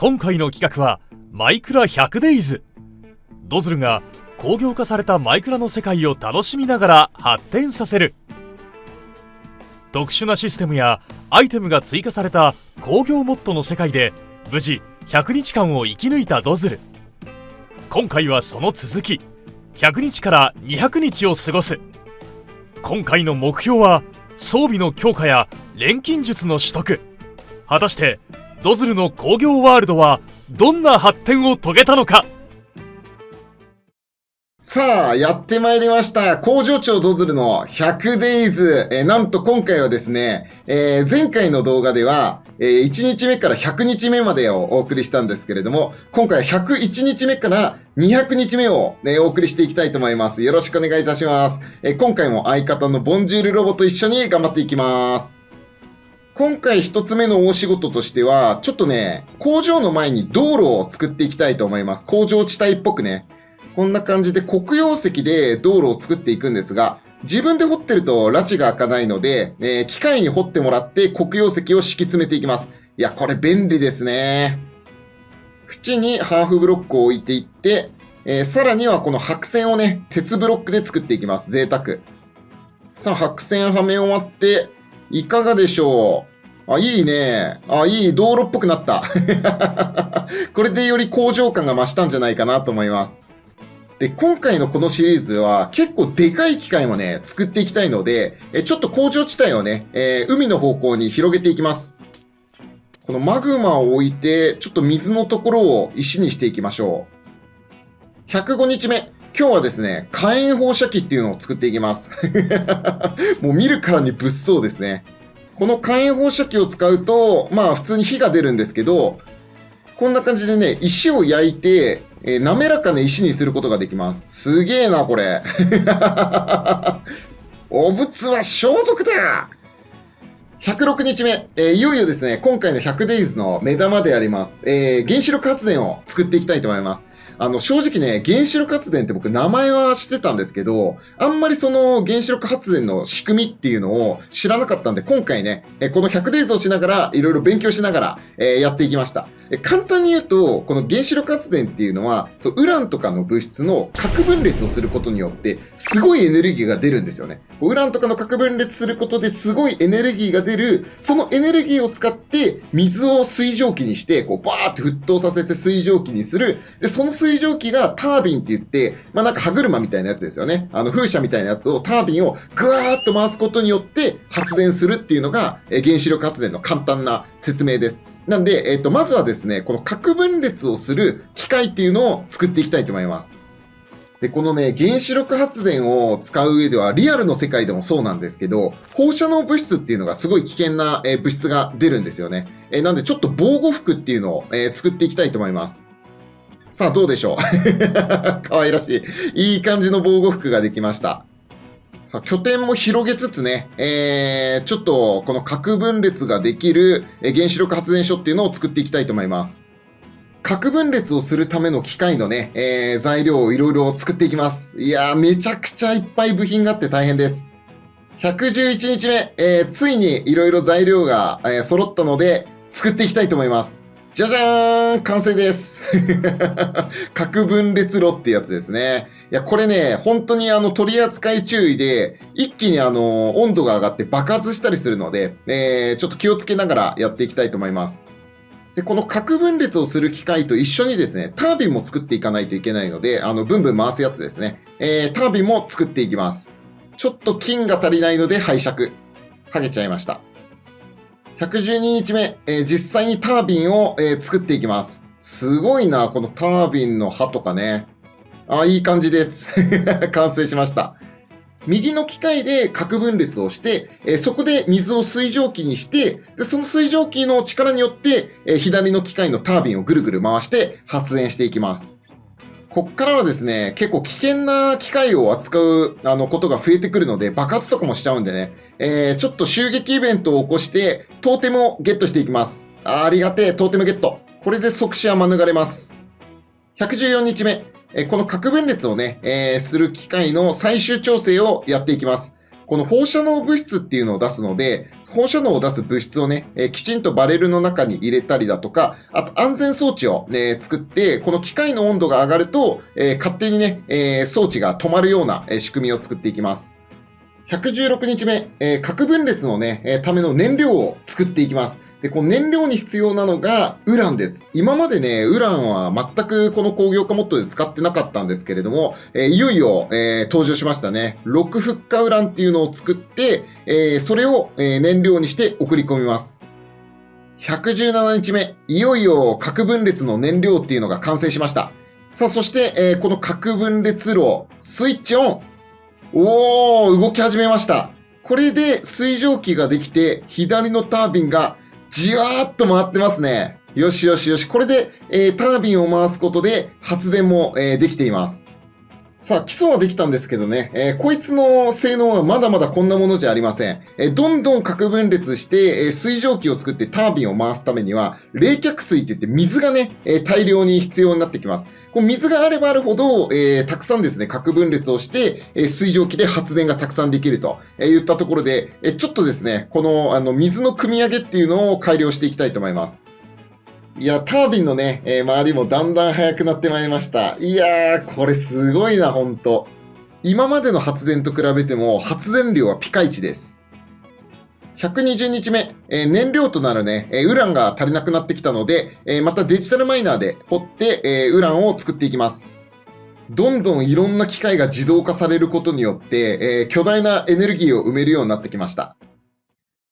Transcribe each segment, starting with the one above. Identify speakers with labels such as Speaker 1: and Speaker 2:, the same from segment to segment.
Speaker 1: 今回の企画はマイクラ 100days。 ドズルが工業化されたマイクラの世界を楽しみながら発展させる。特殊なシステムやアイテムが追加された工業モッドの世界で無事100日間を生き抜いたドズル。今回はその続き、100日から200日を過ごす。今回の目標は装備の強化や錬金術の取得。果たしてドズルの工業ワールドはどんな発展を遂げたのか。
Speaker 2: さあ、やってまいりました。工場長ドズルの 100days。なんと今回はですね、前回の動画では、1日目から100日目までをお送りしたんですけれども、今回は101日目から200日目を、お送りしていきたいと思います。よろしくお願いいたします。今回も相方のボンジュールロボと一緒に頑張っていきます。今回一つ目の大仕事としては、ちょっとね、工場の前に道路を作っていきたいと思います。工場地帯っぽくね。こんな感じで黒曜石で道路を作っていくんですが、自分で掘ってると拉致が開かないので、機械に掘ってもらって黒曜石を敷き詰めていきます。いや、これ便利ですね。縁にハーフブロックを置いていって、さらにはこの白線をね、鉄ブロックで作っていきます。贅沢。さあ、白線はめ終わって、いかがでしょう。あ、いいね。あ、いい。道路っぽくなった。これでより工場感が増したんじゃないかなと思います。で、今回のこのシリーズは結構でかい機械もね、作っていきたいので、ちょっと工場地帯をね、海の方向に広げていきます。このマグマを置いて、ちょっと水のところを石にしていきましょう。105日目。今日はですね、火炎放射器っていうのを作っていきます。もう見るからに物騒ですね。この火炎放射器を使うと、まあ普通に火が出るんですけど、こんな感じでね、石を焼いて、滑らかな石にすることができます。すげえな、これ。お物は消毒だ。106日目、いよいよですね、今回の 100days の目玉であります。原子力発電を作っていきたいと思います。正直ね、原子力発電って僕名前は知ってたんですけど、あんまりその原子力発電の仕組みっていうのを知らなかったんで、今回ね、この 100days をしながら、いろいろ勉強しながら、やっていきました。簡単に言うと、この原子力発電っていうのは、ウランとかの物質の核分裂をすることによって、すごいエネルギーが出るんですよね。ウランとかの核分裂することですごいエネルギーが出る、そのエネルギーを使って、水を水蒸気にして、バーって沸騰させて水蒸気にする。で、その水蒸気がタービンって言って、まあなんか歯車みたいなやつですよね。風車みたいなやつを、タービンをぐわーっと回すことによって発電するっていうのが、原子力発電の簡単な説明です。なんで、まずはですね、この核分裂をする機械っていうのを作っていきたいと思います。で、このね、原子力発電を使う上では、リアルの世界でもそうなんですけど、放射能物質っていうのがすごい危険な物質が出るんですよね。なんでちょっと防護服っていうのを作っていきたいと思います。さあ、どうでしょう。可愛らしい。いい感じの防護服ができました。さあ、拠点も広げつつね、ちょっとこの核分裂ができる原子力発電所っていうのを作っていきたいと思います。核分裂をするための機械のね、材料をいろいろ作っていきます。いやー、めちゃくちゃいっぱい部品があって大変です。111日目、ついにいろいろ材料が、揃ったので作っていきたいと思います。じゃじゃーん、完成です。核分裂炉ってやつですね。いや、これね、本当に取り扱い注意で、一気に温度が上がって爆発したりするので、ちょっと気をつけながらやっていきたいと思います。で、この核分裂をする機械と一緒にですね、タービンも作っていかないといけないので、ブンブン回すやつですね。タービンも作っていきます。ちょっと金が足りないので拝借。はげちゃいました。112日目、実際にタービンを、作っていきます。すごいな、このタービンの刃とかね。あ、いい感じです。完成しました。右の機械で核分裂をして、そこで水を水蒸気にして、でその水蒸気の力によって、左の機械のタービンをぐるぐる回して発電していきます。こっからはですね、結構危険な機械を扱うことが増えてくるので、爆発とかもしちゃうんでね、ちょっと襲撃イベントを起こして、トーテムをゲットしていきます。ありがてえ、トーテムゲット。これで即死は免れます。114日目、この核分裂をね、する機械の最終調整をやっていきます。この放射能物質っていうのを出すので、放射能を出す物質をね、きちんとバレルの中に入れたりだとか、あと安全装置を、作って、この機械の温度が上がると、勝手にね、装置が止まるような仕組みを作っていきます。116日目、核分裂のね、ための燃料を作っていきます。で、この燃料に必要なのがウランです。今までね、ウランは全くこの工業化モッドで使ってなかったんですけれども、いよいよ、登場しましたね。6フッ化ウランっていうのを作って、それを、燃料にして送り込みます。117日目、いよいよ核分裂の燃料っていうのが完成しました。さあ、そして、この核分裂炉、スイッチオン。おー、動き始めました。これで水蒸気ができて、左のタービンがじわーっと回ってますね。よしよしよし。これで、タービンを回すことで発電も、できています。さあ、基礎はできたんですけどね、こいつの性能はまだまだこんなものじゃありません。どんどん核分裂して、水蒸気を作ってタービンを回すためには、冷却水って言って水がね、大量に必要になってきます。こう水があればあるほど、たくさんですね、核分裂をして、水蒸気で発電がたくさんできるといったところで、ちょっとですね、この、水の組み上げっていうのを改良していきたいと思います。いや、タービンのね、周りもだんだん速くなってまいりました。いやー、これすごいな、ほんと。今までの発電と比べても発電量はピカイチです。120日目、燃料となるね、ウランが足りなくなってきたので、またデジタルマイナーで掘って、ウランを作っていきます。どんどんいろんな機械が自動化されることによって、巨大なエネルギーを埋めるようになってきました。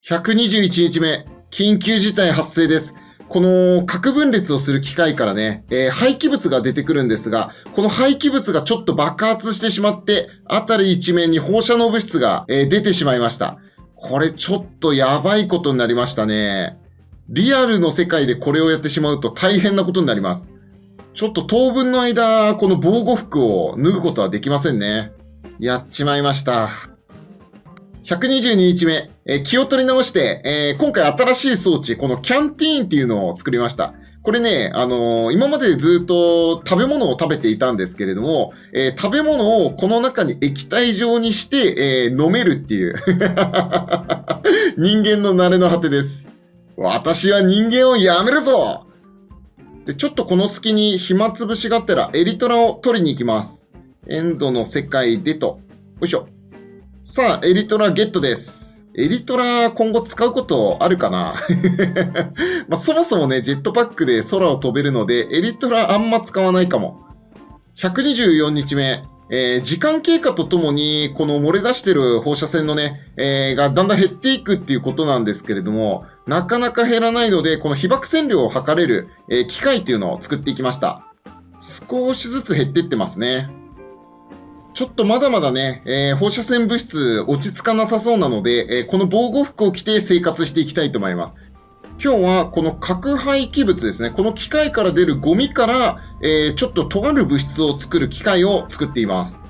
Speaker 2: 121日目、緊急事態発生です。この核分裂をする機械からね、廃棄物が出てくるんですが、この廃棄物がちょっと爆発してしまって、あたり一面に放射能物質が、出てしまいました。これちょっとやばいことになりましたね。リアルの世界でこれをやってしまうと大変なことになります。ちょっと当分の間、この防護服を脱ぐことはできませんね。やっちまいました。122日目、気を取り直して、今回新しい装置、このキャンティーンっていうのを作りました。これね、今までずっと食べ物を食べていたんですけれども、食べ物をこの中に液体状にして、飲めるっていう人間の慣れの果てです。私は人間をやめるぞ。で、ちょっとこの隙に暇つぶしがてらエリトラを取りに行きます。エンドの世界でと。よいしょ。さあ、エリトラゲットです。エリトラ今後使うことあるかなまあ、そもそもね、ジェットパックで空を飛べるので、エリトラあんま使わないかも。124日目、時間経過とともに、この漏れ出してる放射線のね、がだんだん減っていくっていうことなんですけれども、なかなか減らないので、この被爆線量を測れる、機械っていうのを作っていきました。少しずつ減っていってますね。ちょっとまだまだね、放射線物質落ち着かなさそうなので、この防護服を着て生活していきたいと思います。今日はこの核廃棄物ですね。この機械から出るゴミから、ちょっととある物質を作る機械を作っています。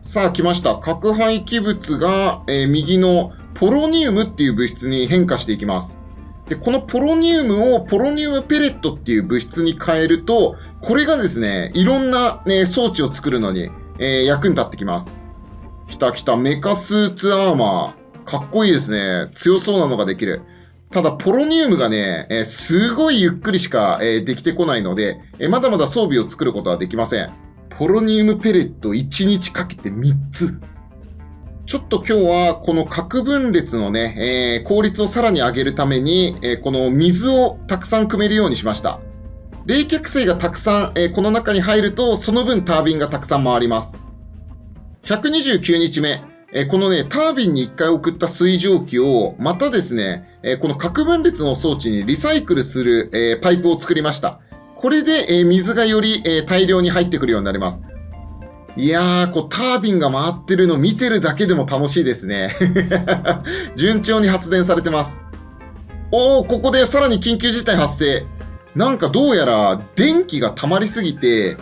Speaker 2: さあ来ました。核廃棄物が、右のポロニウムっていう物質に変化していきます。で、このポロニウムをポロニウムペレットっていう物質に変えると、これがですね、いろんな、装置を作るのに、役に立ってきます。来た来た、メカスーツアーマー。かっこいいですね。強そうなのができる。ただ、ポロニウムがね、すごいゆっくりしか、できてこないので、まだまだ装備を作ることはできません。ポロニウムペレット1日かけて3つ。ちょっと今日はこの核分裂のね、効率をさらに上げるために、この水をたくさん汲めるようにしました。冷却水がたくさん、この中に入ると、その分タービンがたくさん回ります。129日目、このね、タービンに1回送った水蒸気を、またですね、この核分裂の装置にリサイクルする、パイプを作りました。これで、水がより、大量に入ってくるようになります。いやー、タービンが回ってるの見てるだけでも楽しいですね。順調に発電されてます。ここでさらに緊急事態発生。なんかどうやら電気が溜まりすぎて、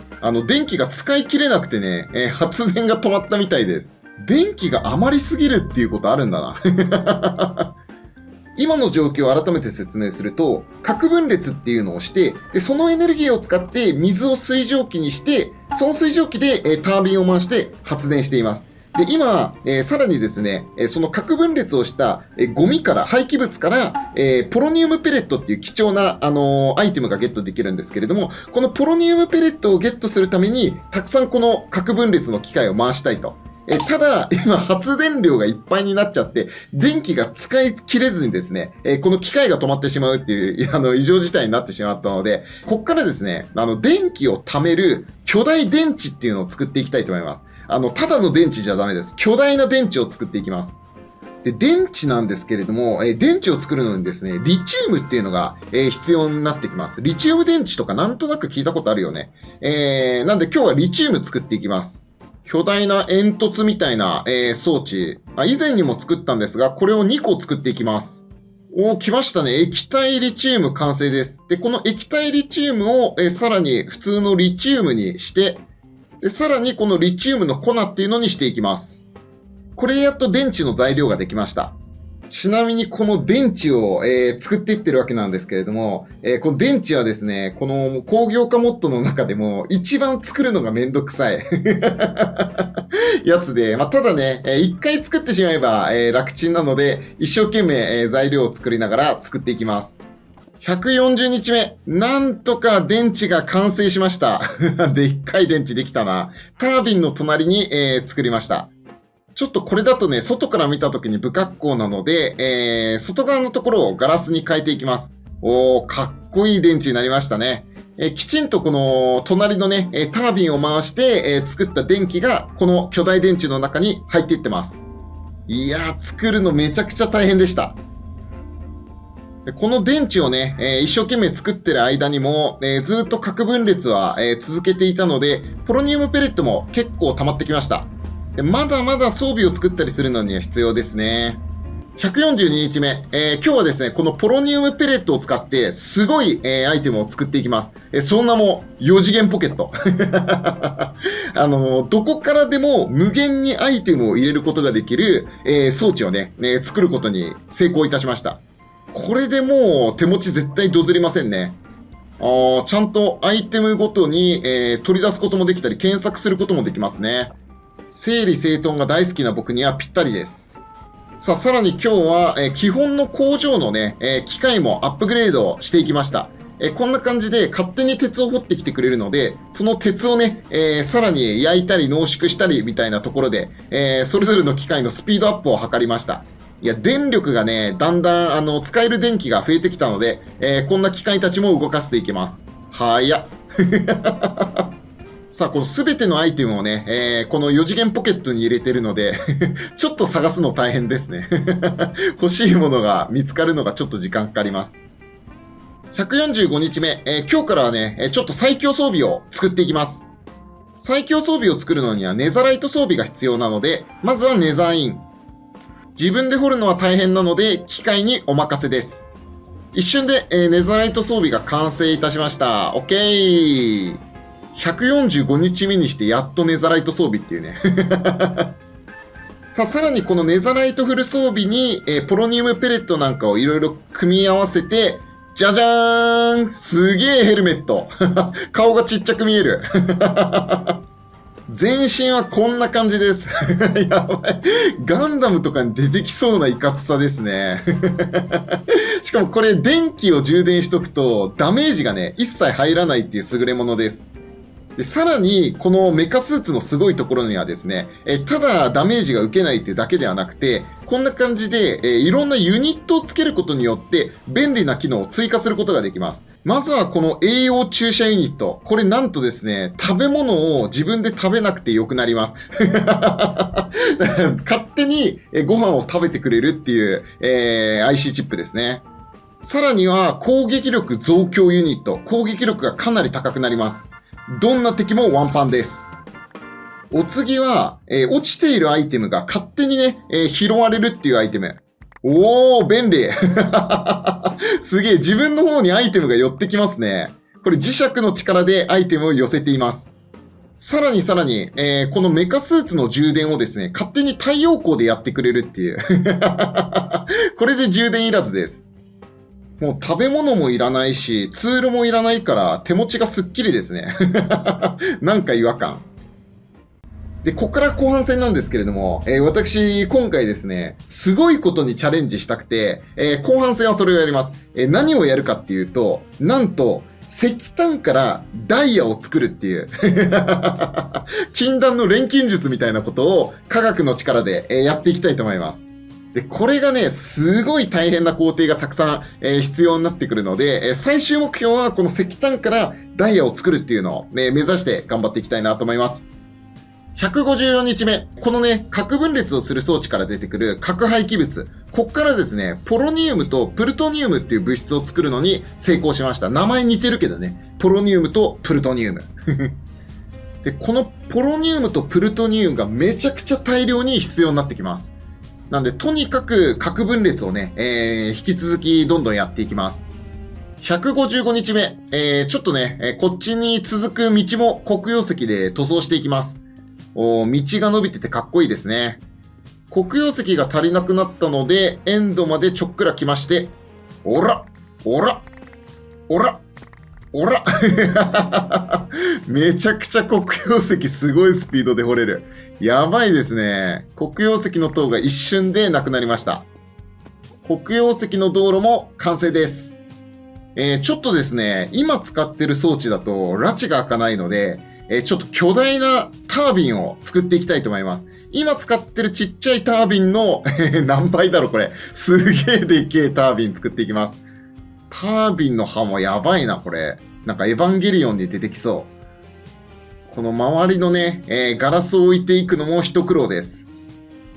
Speaker 2: 電気が使い切れなくてね、発電が止まったみたいです。電気が余りすぎるっていうことあるんだな。今の状況を改めて説明すると、核分裂っていうのをして、で、そのエネルギーを使って水を水蒸気にして、その水蒸気でタービンを回して発電しています。今、さらにですね、その核分裂をした、ゴミから、廃棄物から、ポロニウムペレットっていう貴重な、アイテムがゲットできるんですけれども、このポロニウムペレットをゲットするために、たくさんこの核分裂の機械を回したいと。ただ、今、発電量がいっぱいになっちゃって、電気が使い切れずにですね、この機械が止まってしまうっていう、異常事態になってしまったので、こっからですね、電気を貯める巨大電池っていうのを作っていきたいと思います。ただの電池じゃダメです。巨大な電池を作っていきます。で、電池なんですけれども、電池を作るのにですね、リチウムっていうのが、必要になってきます。リチウム電池とかなんとなく聞いたことあるよね。なんで今日はリチウム作っていきます。巨大な煙突みたいな、装置。以前にも作ったんですが、これを2個作っていきます。来ましたね。液体リチウム完成です。で、この液体リチウムを、さらに普通のリチウムにして、で、さらにこのリチウムの粉っていうのにしていきます。これでやっと電池の材料ができました。ちなみにこの電池を、作っていってるわけなんですけれども、この電池はですね、この工業化モッドの中でも一番作るのがめんどくさいやつで、ただね、一回作ってしまえば、楽ちんなので、一生懸命、材料を作りながら作っていきます。140日目。なんとか電池が完成しました。でっかい電池できたな。タービンの隣に、作りました。ちょっとこれだとね、外から見た時に不格好なので、外側のところをガラスに変えていきます。かっこいい電池になりましたね。きちんとこの隣のね、タービンを回して、作った電気がこの巨大電池の中に入っていってます。いやー、作るのめちゃくちゃ大変でした。この電池をね、一生懸命作ってる間にも、ずっと核分裂は、続けていたので、ポロニウムペレットも結構溜まってきました。でまだまだ装備を作ったりするのには必要ですね。142日目、今日はですね、このポロニウムペレットを使って、すごい、アイテムを作っていきます。その名も、4次元ポケット。どこからでも無限にアイテムを入れることができる、装置をね、作ることに成功いたしました。これでもう手持ち絶対どずりませんね。ちゃんとアイテムごとに、取り出すこともできたり、検索することもできますね。整理整頓が大好きな僕にはぴったりです。さあ、さらに今日は、基本の工場のね、機械もアップグレードしていきました。こんな感じで勝手に鉄を掘ってきてくれるので、その鉄をね、さらに焼いたり濃縮したりみたいなところで、それぞれの機械のスピードアップを図りました。いや、電力がね、だんだん、使える電気が増えてきたので、こんな機械たちも動かしていきます。はやっ。さあ、このすべてのアイテムをね、この4次元ポケットに入れてるので、ちょっと探すの大変ですね。欲しいものが見つかるのがちょっと時間かかります。145日目、今日からはね、ちょっと最強装備を作っていきます。最強装備を作るのにはネザライト装備が必要なので、まずはネザーイン。自分で掘るのは大変なので、機械にお任せです。一瞬で、ネザライト装備が完成いたしました。OK。145日目にしてやっとネザライト装備っていうね。さあ、さらにこのネザライトフル装備に、ポロニウムペレットなんかをいろいろ組み合わせて、じゃじゃーん、すげえヘルメット。顔がちっちゃく見える。全身はこんな感じです。やばい。ガンダムとかに出てきそうないかつさですね。しかもこれ電気を充電しとくとダメージがね、一切入らないっていう優れものです。でさらに、このメカスーツのすごいところにはですね、ただダメージが受けないってだけではなくて、こんな感じで、いろんなユニットをつけることによって、便利な機能を追加することができます。まずはこの栄養注射ユニット。これなんとですね、食べ物を自分で食べなくてよくなります。勝手にご飯を食べてくれるっていう、IC チップですね。さらには攻撃力増強ユニット。攻撃力がかなり高くなります。どんな敵もワンパンです。お次は、落ちているアイテムが勝手にね、拾われるっていうアイテム。おー、便利。すげえ、自分の方にアイテムが寄ってきますね。これ磁石の力でアイテムを寄せています。さらに、このメカスーツの充電をですね、勝手に太陽光でやってくれるっていう。これで充電いらずです。もう食べ物もいらないし、ツールもいらないから手持ちがスッキリですね。なんか違和感。で、ここから後半戦なんですけれども、私、今回ですね、すごいことにチャレンジしたくて、後半戦はそれをやります。何をやるかっていうと、なんと、石炭からダイヤを作るっていう、禁断の錬金術みたいなことを科学の力で、やっていきたいと思います。で、これがね、すごい大変な工程がたくさん、必要になってくるので、最終目標はこの石炭からダイヤを作るっていうのを、目指して頑張っていきたいなと思います。154日目。このね、核分裂をする装置から出てくる核廃棄物。こっからですね、ポロニウムとプルトニウムっていう物質を作るのに成功しました。名前似てるけどね。ポロニウムとプルトニウム。で、このポロニウムとプルトニウムがめちゃくちゃ大量に必要になってきます。なんで、とにかく核分裂をね、引き続きどんどんやっていきます。155日目。ちょっとね、こっちに続く道も黒曜石で塗装していきます。道が伸びててかっこいいですね。黒曜石が足りなくなったので、エンドまでちょっくら来まして、おらおらおらおらめちゃくちゃ黒曜石すごいスピードで掘れる。やばいですね。黒曜石の塔が一瞬でなくなりました。黒曜石の道路も完成です。ちょっとですね、今使ってる装置だと拉致が開かないので、ちょっと巨大なタービンを作っていきたいと思います。今使ってるちっちゃいタービンの何倍だろこれ。すげえでけえタービン作っていきます。タービンの刃もやばいな、これ。なんかエヴァンゲリオンに出てきそう。この周りのね、ガラスを置いていくのも一苦労です。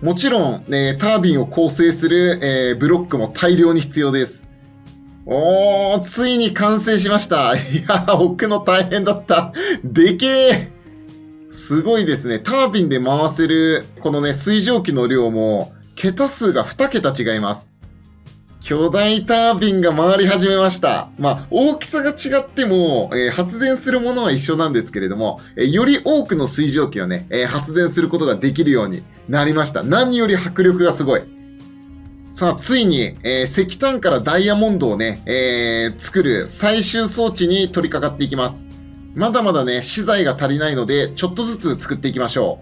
Speaker 2: もちろん、タービンを構成する、ブロックも大量に必要です。ついに完成しました。いや、置くの大変だった。でけえ。すごいですね。タービンで回せる、このね、水蒸気の量も、桁数が2桁違います。巨大タービンが回り始めました。まあ、大きさが違っても、発電するものは一緒なんですけれども、より多くの水蒸気をね、発電することができるようになりました。何より迫力がすごい。さあ、ついに、石炭からダイヤモンドをね、作る最終装置に取り掛かっていきます。まだまだね、資材が足りないので、ちょっとずつ作っていきましょ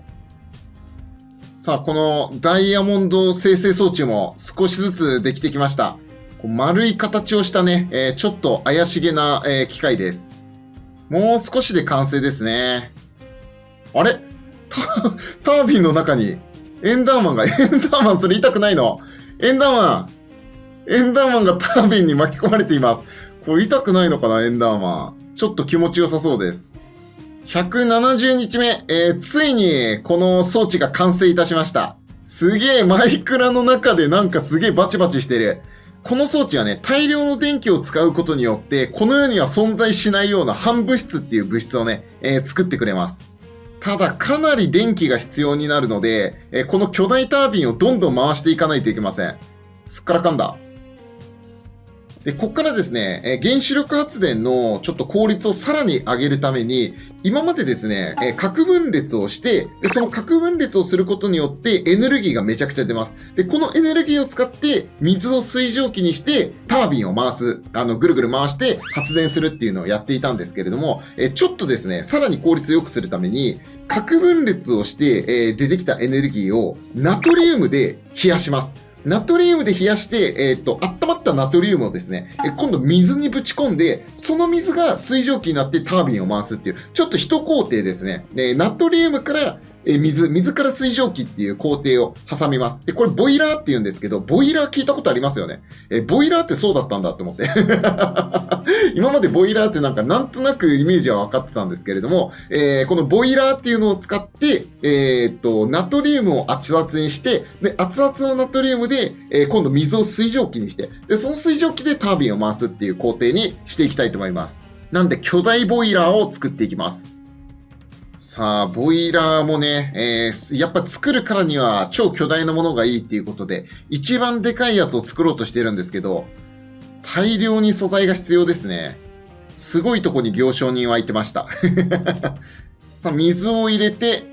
Speaker 2: う。さあ、このダイヤモンド生成装置も少しずつできてきました。丸い形をしたね、ちょっと怪しげな、機械です。もう少しで完成ですね。あれタービンの中にエンダーマンが、エンダーマンそれ痛くないの？エンダーマンがタービンに巻き込まれています。これ痛くないのかな、エンダーマン。ちょっと気持ちよさそうです。170日目、ついにこの装置が完成いたしました。すげえ、マイクラの中でなんかすげえバチバチしてる。この装置はね、大量の電気を使うことによって、この世には存在しないような反物質っていう物質をね、作ってくれます。ただ、かなり電気が必要になるので、この巨大タービンをどんどん回していかないといけません。すっからかんだ。で、こっからですね、原子力発電のちょっと効率をさらに上げるために、今までですね、核分裂をして、で、その核分裂をすることによってエネルギーがめちゃくちゃ出ます。で、このエネルギーを使って水を水蒸気にしてタービンを回す、ぐるぐる回して発電するっていうのをやっていたんですけれども、ちょっとですね、さらに効率を良くするために、核分裂をして、出てきたエネルギーをナトリウムで冷やします。ナトリウムで冷やして、温まったナトリウムをですね、今度水にぶち込んで、その水が水蒸気になってタービンを回すっていう、ちょっと一工程ですね。ナトリウムから水から水蒸気っていう工程を挟みます。で、これボイラーって言うんですけど、ボイラー聞いたことありますよね。ボイラーってそうだったんだって思って。今までボイラーってなんとなくイメージは分かってたんですけれども、このボイラーっていうのを使って、ナトリウムを熱々にして、で、熱々のナトリウムで、今度水を水蒸気にして、で、その水蒸気でタービンを回すっていう工程にしていきたいと思います。なんで、巨大ボイラーを作っていきます。さあ、ボイラーもね、やっぱ作るからには超巨大なものがいいっていうことで、一番でかいやつを作ろうとしてるんですけど、大量に素材が必要ですね。すごいとこに行商人湧いてました。さあ、水を入れて、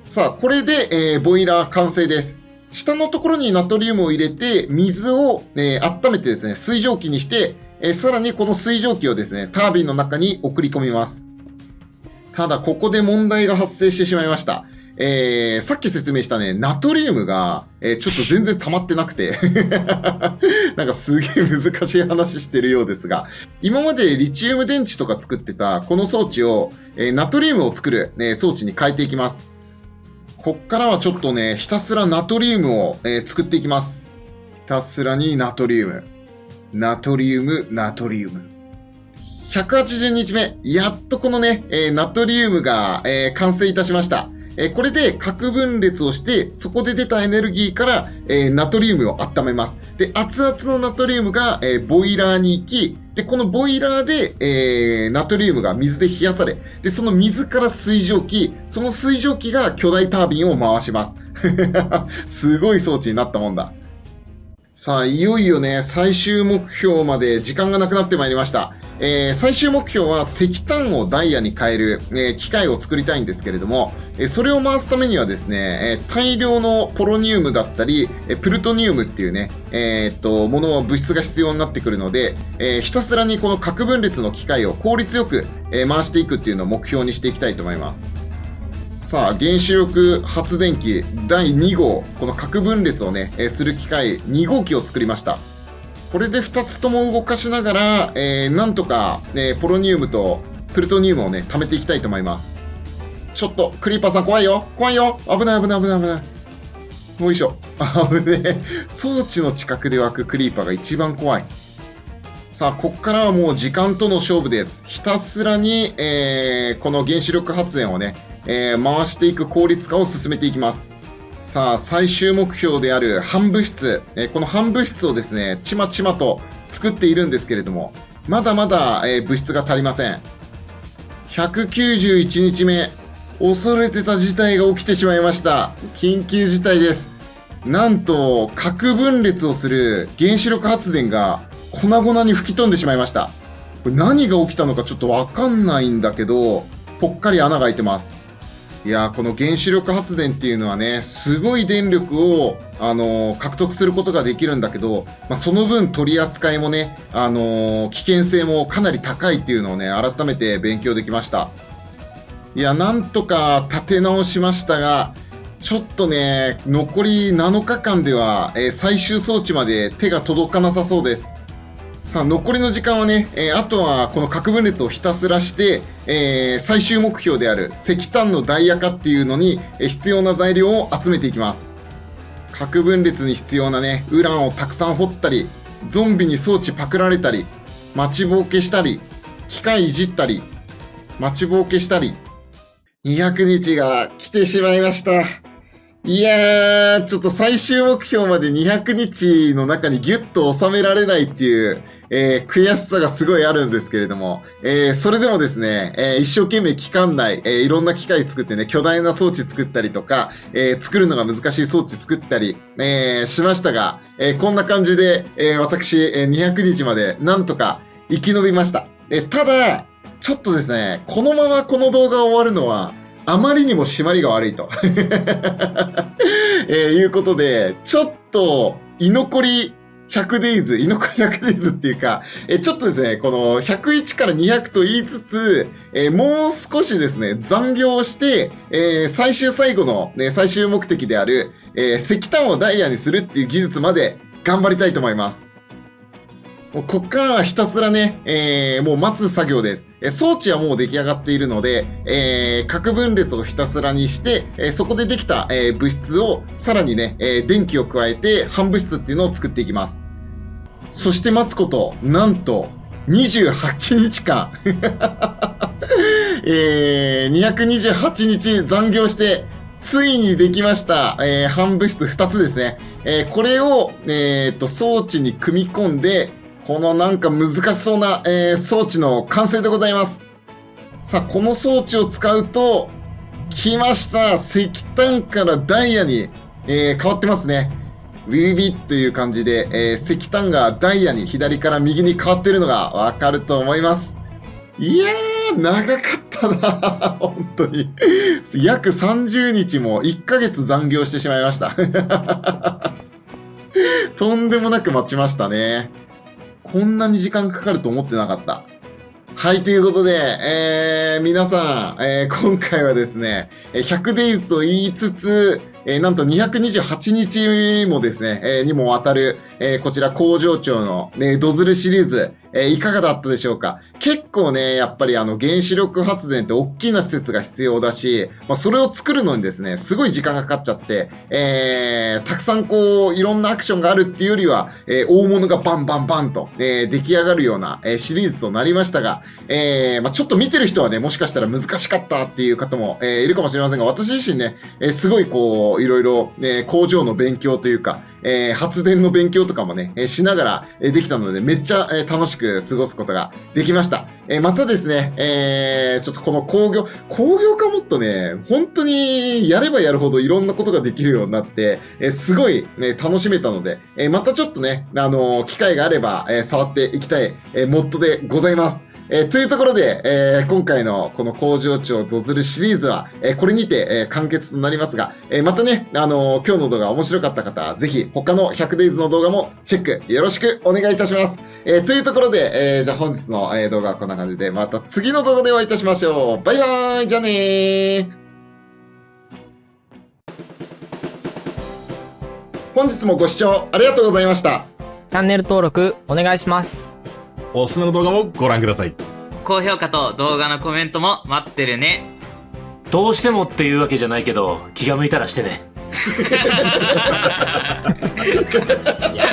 Speaker 2: さあ、これで、ボイラー完成です。下のところにナトリウムを入れて、水を、温めてですね、水蒸気にして、さらにこの水蒸気をですね、タービンの中に送り込みます。ただ、ここで問題が発生してしまいました。さっき説明したね、ナトリウムが、ちょっと全然溜まってなくて、なんかすげえ難しい話してるようですが、今までリチウム電池とか作ってたこの装置を、ナトリウムを作る、装置に変えていきます。こっからはちょっとね、ひたすらナトリウムを、作っていきます。ひたすらにナトリウム。ナトリウム、ナトリウム。180日目、やっとこのね、ナトリウムが、完成いたしました。これで核分裂をして、そこで出たエネルギーから、ナトリウムを温めます。で、熱々のナトリウムが、ボイラーに行き、で、このボイラーで、ナトリウムが水で冷やされ、で、その水から水蒸気、その水蒸気が巨大タービンを回します。すごい装置になったもんだ。さあ、いよいよね、最終目標まで時間がなくなってまいりました。最終目標は石炭をダイヤに変える、機械を作りたいんですけれども、それを回すためにはですね、大量のポロニウムだったり、プルトニウムっていうね、物質が必要になってくるので、ひたすらにこの核分裂の機械を効率よく、回していくっていうのを目標にしていきたいと思います。さあ、原子力発電機第2号、この核分裂をね、する機械2号機を作りました。これで2つとも動かしながら、なんとか、ポロニウムとプルトニウムをね、貯めていきたいと思います。ちょっと、クリーパーさん怖いよ怖いよ危ない危ない危ない危ない。よいしょ。危ねえ。装置の近くで湧くクリーパーが一番怖い。さあ、こっからはもう時間との勝負です。ひたすらに、この原子力発電をね、回していく効率化を進めていきます。さあ、最終目標である反物質、この反物質をですね、ちまちまと作っているんですけれども、まだまだ、物質が足りません。191日目、恐れてた事態が起きてしまいました。緊急事態です。なんと、核分裂をする原子力発電が粉々に吹き飛んでしまいました。これ何が起きたのかちょっとわかんないんだけど、ぽっかり穴が開いてます。いやー、この原子力発電っていうのはね、すごい電力を、獲得することができるんだけど、その分取り扱いもね、危険性もかなり高いっていうのをね、改めて勉強できました。いや、なんとか立て直しましたが、ちょっとね、残り7日間では、最終装置まで手が届かなさそうです。さあ、残りの時間はね、あとはこの核分裂をひたすらして、最終目標である石炭のダイヤ化っていうのに、必要な材料を集めていきます。核分裂に必要なね、ウランをたくさん掘ったり、ゾンビに装置パクられたり、待ちぼうけしたり、機械いじったり、待ちぼうけしたり、200日が来てしまいました。いやー、ちょっと最終目標まで200日の中にギュッと収められないっていう、悔しさがすごいあるんですけれども、それでもですね、一生懸命期間内、いろんな機械作ってね、巨大な装置作ったりとか、作るのが難しい装置作ったり、しましたが、こんな感じで、私、200日までなんとか生き延びました。ただ、ちょっとですね、このままこの動画が終わるのは、あまりにも締まりが悪いと、いうことで、ちょっと居残り100デイズっていうか、ちょっとですね、この101から200と言いつつ、もう少しですね、残業をして、最後の、ね、最終目的である、石炭をダイヤにするっていう技術まで頑張りたいと思います。もうこっからはひたすらね、もう待つ作業です。装置はもう出来上がっているので、核分裂をひたすらにして、そこでできた、物質をさらにね、電気を加えて反物質っていうのを作っていきます。そして待つこと、なんと28日間。228日残業して、ついにできました。反物質2つですね。これを、装置に組み込んで、このなんか難しそうな、装置の完成でございます。さあ、この装置を使うと、来ました。石炭からダイヤに、変わってますね。ビビビという感じで、石炭がダイヤに左から右に変わってるのがわかると思います。いやー、長かったな本当に。約30日も1ヶ月残業してしまいました。とんでもなく待ちましたね。こんなに時間かかると思ってなかった。はい、ということで、皆さん、今回はですね、100days と言いつつ、なんと228日もですね、にもわたる、こちら工場長の、ドズルシリーズ、いかがだったでしょうか。結構ね、やっぱり原子力発電って大きな施設が必要だし、それを作るのにですね、すごい時間がかかっちゃって、たくさんこう、いろんなアクションがあるっていうよりは、大物がバンバンバンと、出来上がるような、シリーズとなりましたが、ちょっと見てる人はね、もしかしたら難しかったっていう方も、いるかもしれませんが、私自身ね、すごいこう、いろいろ、工場の勉強というか、発電の勉強とかもね、しながら、できたので、めっちゃ、楽しく過ごすことができました。またですね、ちょっとこの工業化もっとね、本当にやればやるほどいろんなことができるようになって、すごい、ね、楽しめたので、またちょっとね、機会があれば、触っていきたい、モッドでございます。というところで、今回のこの工場長ドズルシリーズは、これにて、完結となりますが、またね、今日の動画面白かった方は、ぜひ他の 100days の動画もチェックよろしくお願いいたします。というところで、じゃあ本日の、動画はこんな感じで、また次の動画でお会いいたしましょう。バイバーイ、じゃあねー。本日もご視聴ありがとうございました。
Speaker 3: チャンネル登録お願いします。
Speaker 4: おすすめの動画もご覧ください。
Speaker 5: 高評価と動画のコメントも待ってるね。
Speaker 6: どうしてもっていうわけじゃないけど、気が向いたらしてね。
Speaker 5: いや